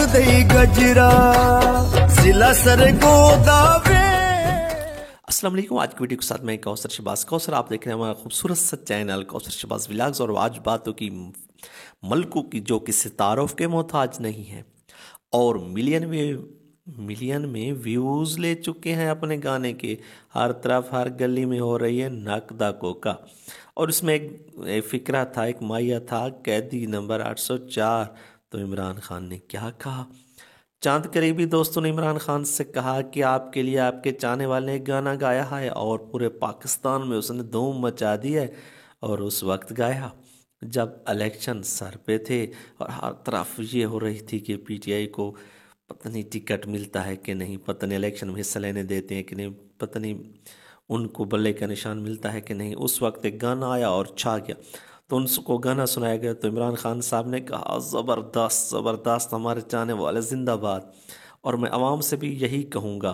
दई गजरा जिला सरगोदा वे। अस्सलाम वालेकुम। आज की वीडियो के साथ मैं कौसर शहबाज। कौसर आप देख रहे हैं हमारा खूबसूरत सा चैनल कौसर शहबाज व्लॉग्स। और आज बातों की मलकों की जो किसी तारुफ के मोहताज नहीं है और मिलियन में व्यूज़ ले चुके हैं अपने गाने के। हर तरफ हर गली में हो रही है नकदा कोका। और उसमें एक फ़िक्रा था, एक माया था, कैदी नंबर 804। तो इमरान खान ने क्या कहा? चांद करीबी दोस्तों ने इमरान खान से कहा कि आपके लिए आपके चाहने वाले ने एक गाना गाया है और पूरे पाकिस्तान में उसने धूम मचा दी है। और उस वक्त गाया जब इलेक्शन सर पे थे और हर तरफ ये हो रही थी कि पीटीआई को पता नहीं टिकट मिलता है कि नहीं, पता नहीं इलेक्शन में हिस्सा लेने देते हैं कि नहीं, पता नहीं उनको बल्ले का निशान मिलता है कि नहीं। उस वक्त एक गाना आया और छा गया। तो उनको गाना सुनाया गया तो इमरान खान साहब ने कहा ज़बरदस्त ज़बरदस्त, हमारे चाहने वाले जिंदाबाद। और मैं आवाम से भी यही कहूँगा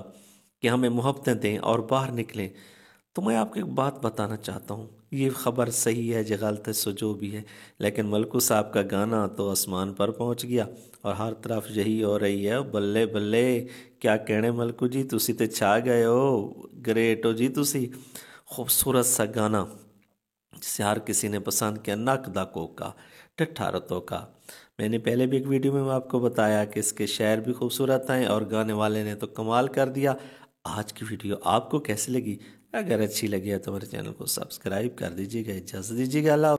कि हमें मोहब्बतें दें और बाहर निकलें। तो मैं आपको एक बात बताना चाहता हूँ, ये ख़बर सही है या गलत है सो जो भी है, लेकिन मलकू साहब का गाना तो आसमान पर पहुँच गया और हर तरफ यही हो रही है। बल्ले बल्ले क्या कहने मलकू जी, तुसी तो छा गए हो, ग्रेट हो जी तुसी। खूबसूरत सा गाना जिसे हर किसी ने पसंद किया, नकदा कोका ठट्ठा रतों का। मैंने पहले भी एक वीडियो में आपको बताया कि इसके शेर भी खूबसूरत हैं और गाने वाले ने तो कमाल कर दिया। आज की वीडियो आपको कैसी लगी? अगर अच्छी लगी है तो हमारे चैनल को सब्सक्राइब कर दीजिएगा। इजाज़त दीजिएगा। अल्लाह।